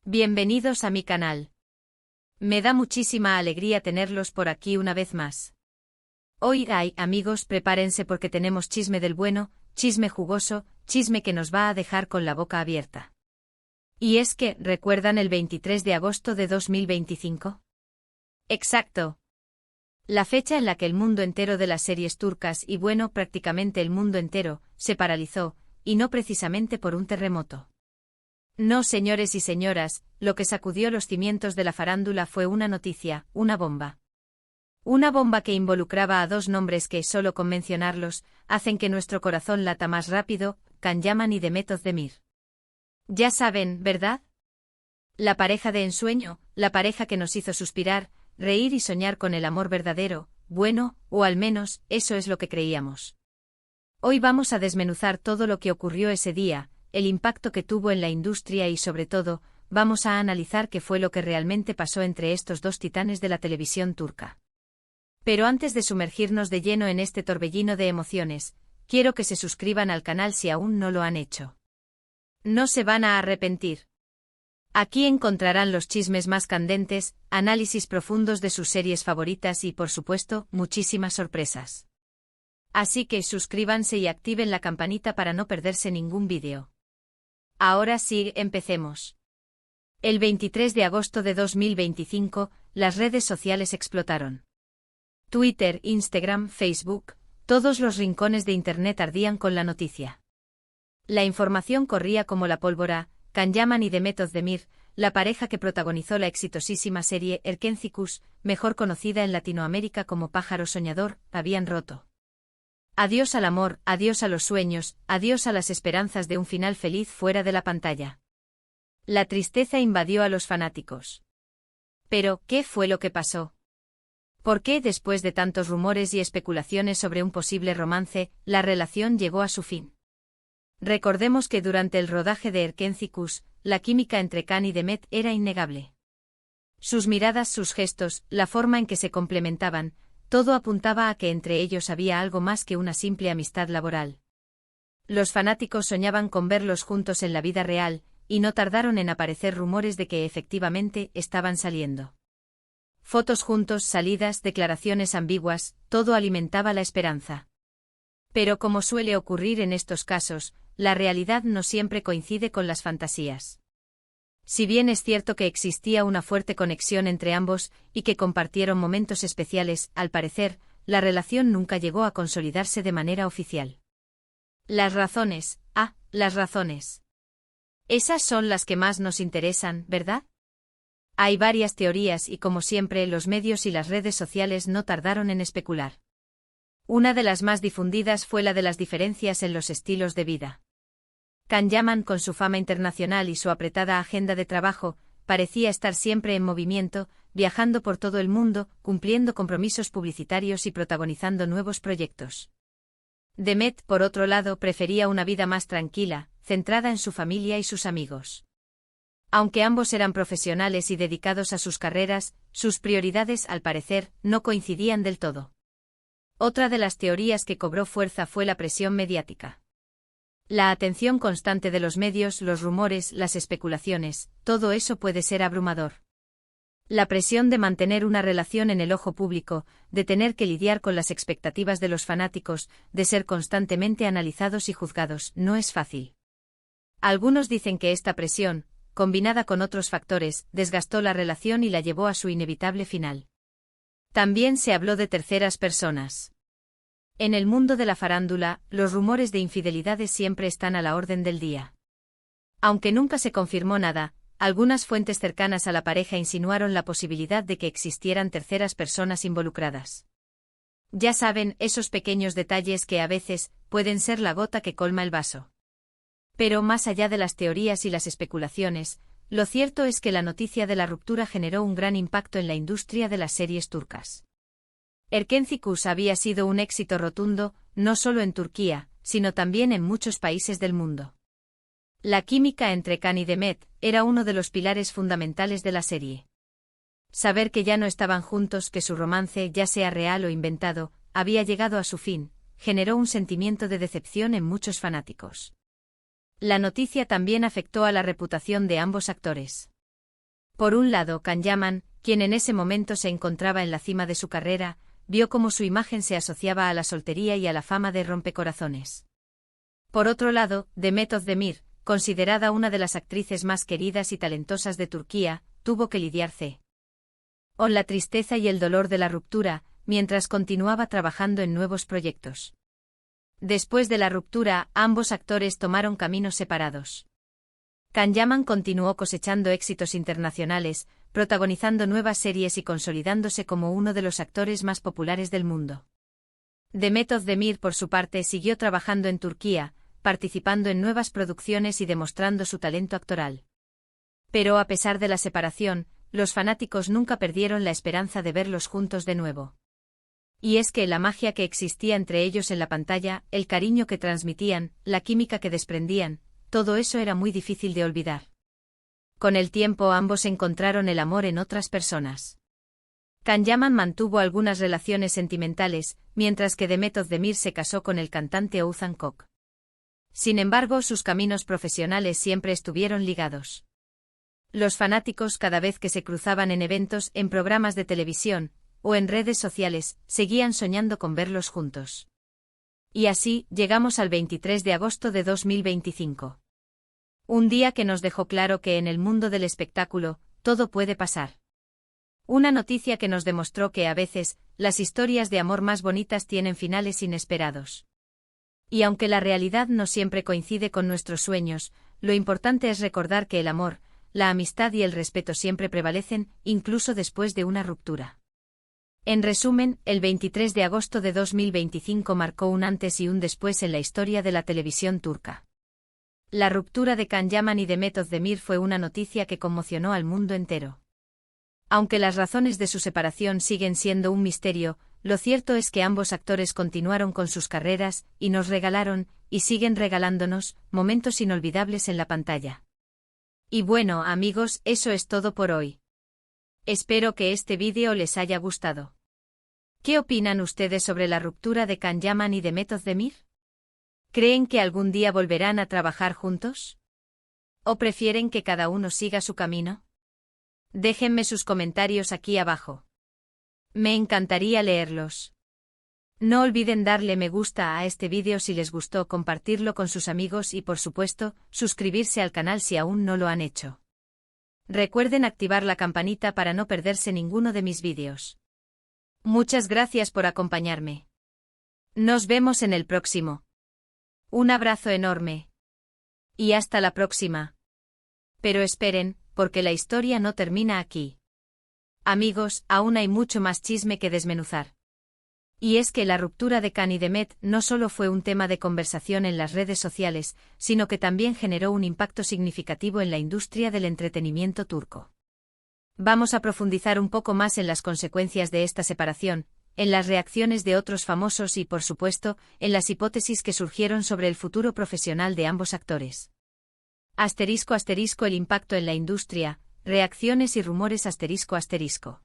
Bienvenidos a mi canal. Me da muchísima alegría tenerlos por aquí una vez más. Hoy, amigos, prepárense porque tenemos chisme del bueno, chisme jugoso, chisme que nos va a dejar con la boca abierta. Y es que, ¿recuerdan el 23 de agosto de 2025? Exacto. La fecha en la que el mundo entero de las series turcas y bueno, prácticamente el mundo entero, se paralizó, y no precisamente por un terremoto. No, señores y señoras, lo que sacudió los cimientos de la farándula fue una noticia, una bomba. Una bomba que involucraba a dos nombres que, solo con mencionarlos, hacen que nuestro corazón lata más rápido, Can Yaman y Demet Özdemir. Ya saben, ¿verdad? La pareja de ensueño, la pareja que nos hizo suspirar, reír y soñar con el amor verdadero, bueno, o al menos, eso es lo que creíamos. Hoy vamos a desmenuzar todo lo que ocurrió ese día, el impacto que tuvo en la industria y sobre todo, vamos a analizar qué fue lo que realmente pasó entre estos dos titanes de la televisión turca. Pero antes de sumergirnos de lleno en este torbellino de emociones, quiero que se suscriban al canal si aún no lo han hecho. No se van a arrepentir. Aquí encontrarán los chismes más candentes, análisis profundos de sus series favoritas y, por supuesto, muchísimas sorpresas. Así que suscríbanse y activen la campanita para no perderse ningún vídeo. Ahora sí, empecemos. El 23 de agosto de 2025, las redes sociales explotaron. Twitter, Instagram, Facebook, todos los rincones de Internet ardían con la noticia. La información corría como la pólvora. Can Yaman y Demet Özdemir, la pareja que protagonizó la exitosísima serie Erkenzicus, mejor conocida en Latinoamérica como Pájaro Soñador, habían roto. Adiós al amor, adiós a los sueños, adiós a las esperanzas de un final feliz fuera de la pantalla. La tristeza invadió a los fanáticos. Pero, ¿qué fue lo que pasó? ¿Por qué, después de tantos rumores y especulaciones sobre un posible romance, la relación llegó a su fin? Recordemos que durante el rodaje de Erkenzicus, la química entre Can y Demet era innegable. Sus miradas, sus gestos, la forma en que se complementaban, todo apuntaba a que entre ellos había algo más que una simple amistad laboral. Los fanáticos soñaban con verlos juntos en la vida real, y no tardaron en aparecer rumores de que efectivamente estaban saliendo. Fotos juntos, salidas, declaraciones ambiguas, todo alimentaba la esperanza. Pero como suele ocurrir en estos casos, la realidad no siempre coincide con las fantasías. Si bien es cierto que existía una fuerte conexión entre ambos y que compartieron momentos especiales, al parecer, la relación nunca llegó a consolidarse de manera oficial. Las razones, las razones. Esas son las que más nos interesan, ¿verdad? Hay varias teorías y como siempre los medios y las redes sociales no tardaron en especular. Una de las más difundidas fue la de las diferencias en los estilos de vida. Can Yaman, con su fama internacional y su apretada agenda de trabajo, parecía estar siempre en movimiento, viajando por todo el mundo, cumpliendo compromisos publicitarios y protagonizando nuevos proyectos. Demet, por otro lado, prefería una vida más tranquila, centrada en su familia y sus amigos. Aunque ambos eran profesionales y dedicados a sus carreras, sus prioridades, al parecer, no coincidían del todo. Otra de las teorías que cobró fuerza fue la presión mediática. La atención constante de los medios, los rumores, las especulaciones, todo eso puede ser abrumador. La presión de mantener una relación en el ojo público, de tener que lidiar con las expectativas de los fanáticos, de ser constantemente analizados y juzgados, no es fácil. Algunos dicen que esta presión, combinada con otros factores, desgastó la relación y la llevó a su inevitable final. También se habló de terceras personas. En el mundo de la farándula, los rumores de infidelidades siempre están a la orden del día. Aunque nunca se confirmó nada, algunas fuentes cercanas a la pareja insinuaron la posibilidad de que existieran terceras personas involucradas. Ya saben, esos pequeños detalles que a veces pueden ser la gota que colma el vaso. Pero más allá de las teorías y las especulaciones, lo cierto es que la noticia de la ruptura generó un gran impacto en la industria de las series turcas. Erkenzicus había sido un éxito rotundo, no solo en Turquía, sino también en muchos países del mundo. La química entre Can y Demet era uno de los pilares fundamentales de la serie. Saber que ya no estaban juntos, que su romance, ya sea real o inventado, había llegado a su fin, generó un sentimiento de decepción en muchos fanáticos. La noticia también afectó a la reputación de ambos actores. Por un lado, Can Yaman, quien en ese momento se encontraba en la cima de su carrera, vio cómo su imagen se asociaba a la soltería y a la fama de rompecorazones. Por otro lado, Demet Özdemir, considerada una de las actrices más queridas y talentosas de Turquía, tuvo que lidiar con la tristeza y el dolor de la ruptura, mientras continuaba trabajando en nuevos proyectos. Después de la ruptura, ambos actores tomaron caminos separados. Can Yaman continuó cosechando éxitos internacionales, protagonizando nuevas series y consolidándose como uno de los actores más populares del mundo. Demet Özdemir, por su parte, siguió trabajando en Turquía, participando en nuevas producciones y demostrando su talento actoral. Pero a pesar de la separación, los fanáticos nunca perdieron la esperanza de verlos juntos de nuevo. Y es que la magia que existía entre ellos en la pantalla, el cariño que transmitían, la química que desprendían, todo eso era muy difícil de olvidar. Con el tiempo ambos encontraron el amor en otras personas. Can Yaman mantuvo algunas relaciones sentimentales, mientras que Demet Özdemir se casó con el cantante Oğuzhan Koç. Sin embargo, sus caminos profesionales siempre estuvieron ligados. Los fanáticos, cada vez que se cruzaban en eventos, en programas de televisión, o en redes sociales, seguían soñando con verlos juntos. Y así, llegamos al 23 de agosto de 2025. Un día que nos dejó claro que en el mundo del espectáculo, todo puede pasar. Una noticia que nos demostró que a veces, las historias de amor más bonitas tienen finales inesperados. Y aunque la realidad no siempre coincide con nuestros sueños, lo importante es recordar que el amor, la amistad y el respeto siempre prevalecen, incluso después de una ruptura. En resumen, el 23 de agosto de 2025 marcó un antes y un después en la historia de la televisión turca. La ruptura de Can Yaman y Demet Özdemir fue una noticia que conmocionó al mundo entero. Aunque las razones de su separación siguen siendo un misterio, lo cierto es que ambos actores continuaron con sus carreras, y nos regalaron, y siguen regalándonos, momentos inolvidables en la pantalla. Y bueno, amigos, eso es todo por hoy. Espero que este vídeo les haya gustado. ¿Qué opinan ustedes sobre la ruptura de Can Yaman y Demet Özdemir? ¿Creen que algún día volverán a trabajar juntos? ¿O prefieren que cada uno siga su camino? Déjenme sus comentarios aquí abajo. Me encantaría leerlos. No olviden darle me gusta a este vídeo si les gustó, compartirlo con sus amigos y por supuesto, suscribirse al canal si aún no lo han hecho. Recuerden activar la campanita para no perderse ninguno de mis vídeos. Muchas gracias por acompañarme. Nos vemos en el próximo. Un abrazo enorme. Y hasta la próxima. Pero esperen, porque la historia no termina aquí. Amigos, aún hay mucho más chisme que desmenuzar. Y es que la ruptura de Can y Demet no solo fue un tema de conversación en las redes sociales, sino que también generó un impacto significativo en la industria del entretenimiento turco. Vamos a profundizar un poco más en las consecuencias de esta separación, en las reacciones de otros famosos y, por supuesto, en las hipótesis que surgieron sobre el futuro profesional de ambos actores. *** El impacto en la industria, reacciones y rumores ***.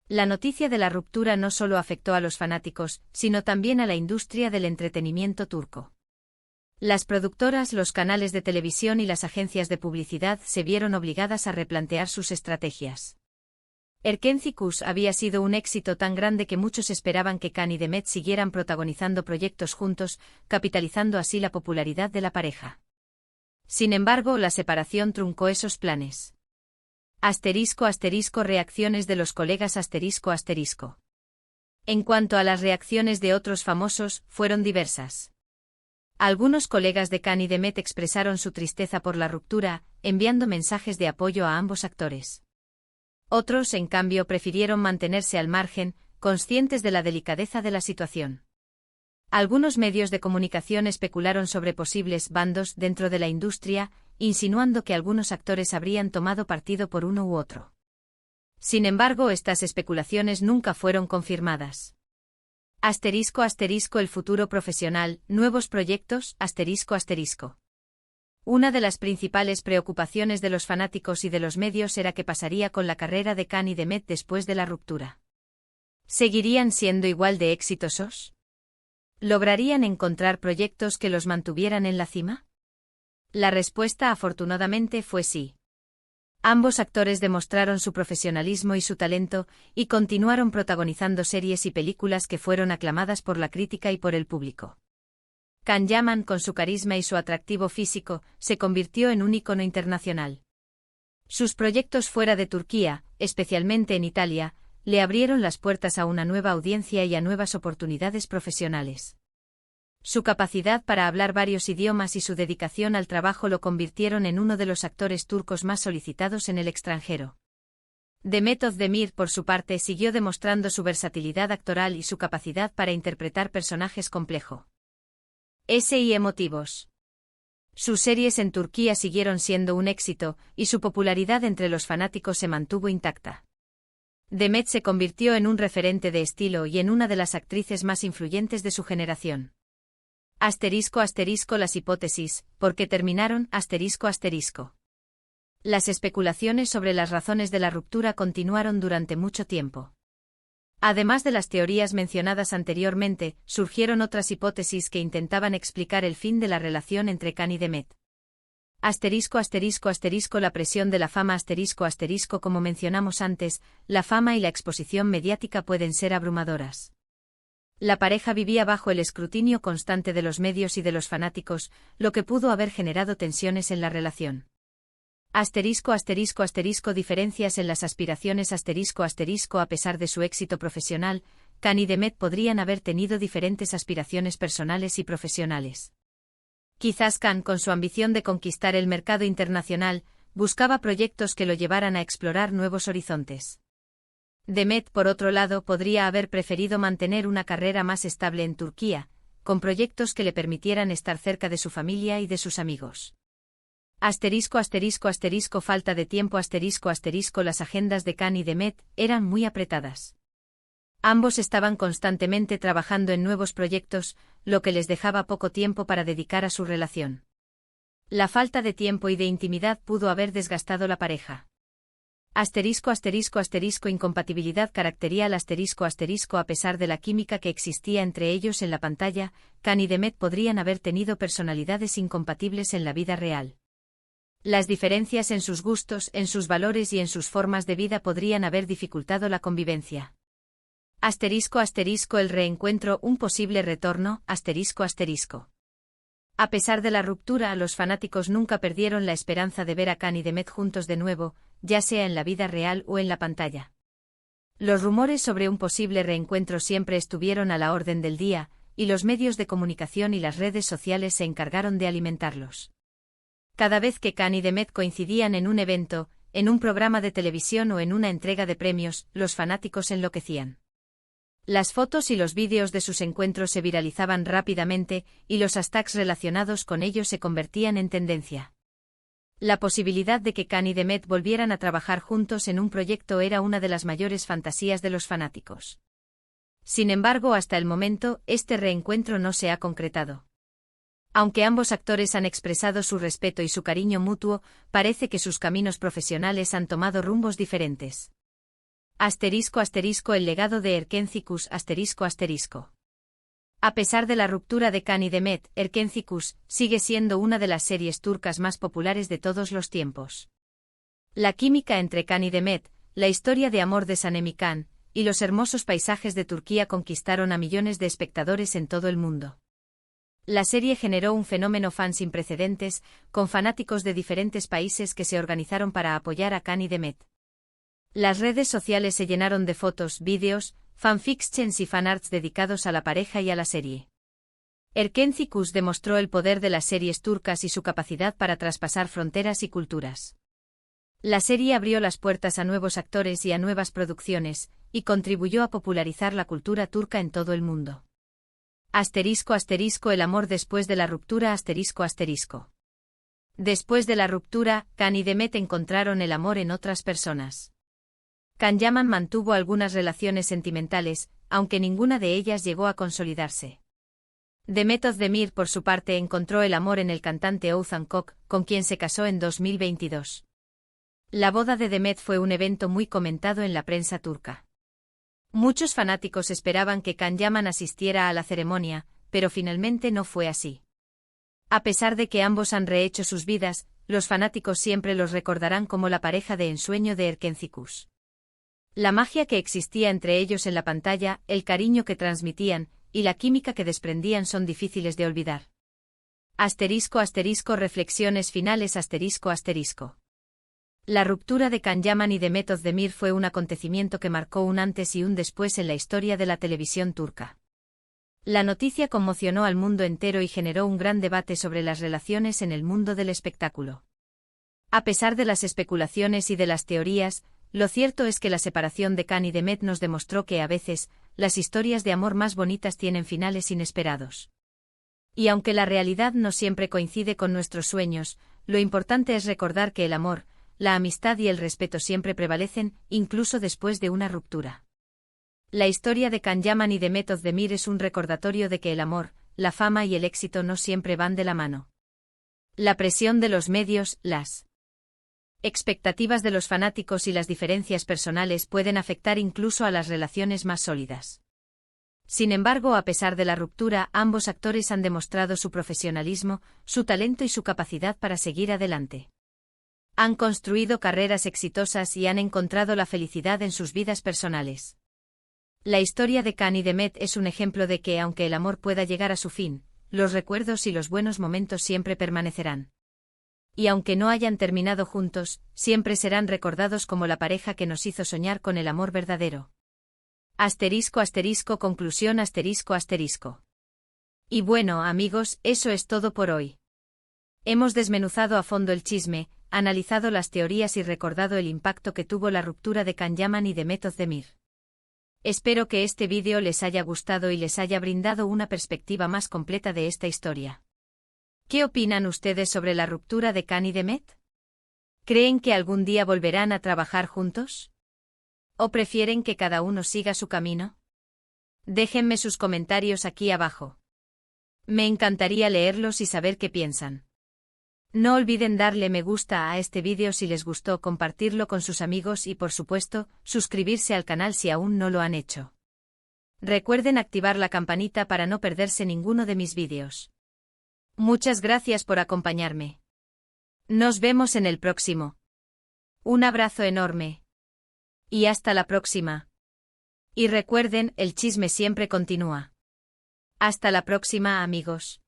La noticia de la ruptura no solo afectó a los fanáticos, sino también a la industria del entretenimiento turco. Las productoras, los canales de televisión y las agencias de publicidad se vieron obligadas a replantear sus estrategias. Erkenci Kuş había sido un éxito tan grande que muchos esperaban que Can y Demet siguieran protagonizando proyectos juntos, capitalizando así la popularidad de la pareja. Sin embargo, la separación truncó esos planes. Reacciones de los colegas ***. En cuanto a las reacciones de otros famosos, fueron diversas. Algunos colegas de Can y Demet expresaron su tristeza por la ruptura, enviando mensajes de apoyo a ambos actores. Otros, en cambio, prefirieron mantenerse al margen, conscientes de la delicadeza de la situación. Algunos medios de comunicación especularon sobre posibles bandos dentro de la industria, insinuando que algunos actores habrían tomado partido por uno u otro. Sin embargo, estas especulaciones nunca fueron confirmadas. El futuro profesional, nuevos proyectos, ***. Una de las principales preocupaciones de los fanáticos y de los medios era qué pasaría con la carrera de Can y Demet después de la ruptura. ¿Seguirían siendo igual de exitosos? ¿Lograrían encontrar proyectos que los mantuvieran en la cima? La respuesta afortunadamente fue sí. Ambos actores demostraron su profesionalismo y su talento, y continuaron protagonizando series y películas que fueron aclamadas por la crítica y por el público. Can Yaman, con su carisma y su atractivo físico, se convirtió en un ícono internacional. Sus proyectos fuera de Turquía, especialmente en Italia, le abrieron las puertas a una nueva audiencia y a nuevas oportunidades profesionales. Su capacidad para hablar varios idiomas y su dedicación al trabajo lo convirtieron en uno de los actores turcos más solicitados en el extranjero. Demet Özdemir, por su parte, siguió demostrando su versatilidad actoral y su capacidad para interpretar personajes complejos y emotivos. Sus series en Turquía siguieron siendo un éxito, y su popularidad entre los fanáticos se mantuvo intacta. Demet se convirtió en un referente de estilo y en una de las actrices más influyentes de su generación. Las hipótesis, ¿por qué terminaron? Las especulaciones sobre las razones de la ruptura continuaron durante mucho tiempo. Además de las teorías mencionadas anteriormente, surgieron otras hipótesis que intentaban explicar el fin de la relación entre Can y Demet. La presión de la fama como mencionamos antes, la fama y la exposición mediática pueden ser abrumadoras. La pareja vivía bajo el escrutinio constante de los medios y de los fanáticos, lo que pudo haber generado tensiones en la relación. Diferencias en las aspiraciones A pesar de su éxito profesional, Can y Demet podrían haber tenido diferentes aspiraciones personales y profesionales. Quizás Can, con su ambición de conquistar el mercado internacional, buscaba proyectos que lo llevaran a explorar nuevos horizontes. Demet, por otro lado, podría haber preferido mantener una carrera más estable en Turquía, con proyectos que le permitieran estar cerca de su familia y de sus amigos. Falta de tiempo Las agendas de Can y Demet eran muy apretadas. Ambos estaban constantemente trabajando en nuevos proyectos, lo que les dejaba poco tiempo para dedicar a su relación. La falta de tiempo y de intimidad pudo haber desgastado la pareja. Incompatibilidad caracterial A pesar de la química que existía entre ellos en la pantalla, Can y Demet podrían haber tenido personalidades incompatibles en la vida real. Las diferencias en sus gustos, en sus valores y en sus formas de vida podrían haber dificultado la convivencia. El reencuentro, un posible retorno, A pesar de la ruptura, los fanáticos nunca perdieron la esperanza de ver a Can y Demet juntos de nuevo, ya sea en la vida real o en la pantalla. Los rumores sobre un posible reencuentro siempre estuvieron a la orden del día, y los medios de comunicación y las redes sociales se encargaron de alimentarlos. Cada vez que Can y Demet coincidían en un evento, en un programa de televisión o en una entrega de premios, los fanáticos enloquecían. Las fotos y los vídeos de sus encuentros se viralizaban rápidamente, y los hashtags relacionados con ellos se convertían en tendencia. La posibilidad de que Can y Demet volvieran a trabajar juntos en un proyecto era una de las mayores fantasías de los fanáticos. Sin embargo, hasta el momento, este reencuentro no se ha concretado. Aunque ambos actores han expresado su respeto y su cariño mutuo, parece que sus caminos profesionales han tomado rumbos diferentes. El legado de Erkencikus A pesar de la ruptura de Can y Demet, Erkencikus sigue siendo una de las series turcas más populares de todos los tiempos. La química entre Can y Demet, la historia de amor de Sanem y Can, y los hermosos paisajes de Turquía conquistaron a millones de espectadores en todo el mundo. La serie generó un fenómeno fan sin precedentes, con fanáticos de diferentes países que se organizaron para apoyar a Can y Demet. Las redes sociales se llenaron de fotos, vídeos, fanfictions y fanarts dedicados a la pareja y a la serie. Erkencikus demostró el poder de las series turcas y su capacidad para traspasar fronteras y culturas. La serie abrió las puertas a nuevos actores y a nuevas producciones, y contribuyó a popularizar la cultura turca en todo el mundo. El amor después de la ruptura Después de la ruptura, Can y Demet encontraron el amor en otras personas. Can Yaman mantuvo algunas relaciones sentimentales, aunque ninguna de ellas llegó a consolidarse. Demet Özdemir, por su parte, encontró el amor en el cantante Oğuzhan Koç, con quien se casó en 2022. La boda de Demet fue un evento muy comentado en la prensa turca. Muchos fanáticos esperaban que Can Yaman asistiera a la ceremonia, pero finalmente no fue así. A pesar de que ambos han rehecho sus vidas, los fanáticos siempre los recordarán como la pareja de ensueño de Erkencicus. La magia que existía entre ellos en la pantalla, el cariño que transmitían, y la química que desprendían son difíciles de olvidar. Reflexiones finales La ruptura de Can Yaman y Demet Özdemir fue un acontecimiento que marcó un antes y un después en la historia de la televisión turca. La noticia conmocionó al mundo entero y generó un gran debate sobre las relaciones en el mundo del espectáculo. A pesar de las especulaciones y de las teorías, lo cierto es que la separación de Can y Demet nos demostró que a veces, las historias de amor más bonitas tienen finales inesperados. Y aunque la realidad no siempre coincide con nuestros sueños, lo importante es recordar que el amor, la amistad y el respeto siempre prevalecen, incluso después de una ruptura. La historia de Can Yaman y Demet Özdemir es un recordatorio de que el amor, la fama y el éxito no siempre van de la mano. La presión de los medios, las expectativas de los fanáticos y las diferencias personales pueden afectar incluso a las relaciones más sólidas. Sin embargo, a pesar de la ruptura, ambos actores han demostrado su profesionalismo, su talento y su capacidad para seguir adelante. Han construido carreras exitosas y han encontrado la felicidad en sus vidas personales. La historia de Can y Demet es un ejemplo de que, aunque el amor pueda llegar a su fin, los recuerdos y los buenos momentos siempre permanecerán. Y aunque no hayan terminado juntos, siempre serán recordados como la pareja que nos hizo soñar con el amor verdadero. Conclusión. Y bueno, amigos, eso es todo por hoy. Hemos desmenuzado a fondo el chisme, analizado las teorías y recordado el impacto que tuvo la ruptura de Can Yaman y Demet Özdemir. Espero que este vídeo les haya gustado y les haya brindado una perspectiva más completa de esta historia. ¿Qué opinan ustedes sobre la ruptura de Can y Demet? ¿Creen que algún día volverán a trabajar juntos? ¿O prefieren que cada uno siga su camino? Déjenme sus comentarios aquí abajo. Me encantaría leerlos y saber qué piensan. No olviden darle me gusta a este vídeo si les gustó, compartirlo con sus amigos y por supuesto, suscribirse al canal si aún no lo han hecho. Recuerden activar la campanita para no perderse ninguno de mis vídeos. Muchas gracias por acompañarme. Nos vemos en el próximo. Un abrazo enorme. Y hasta la próxima. Y recuerden, el chisme siempre continúa. Hasta la próxima, amigos.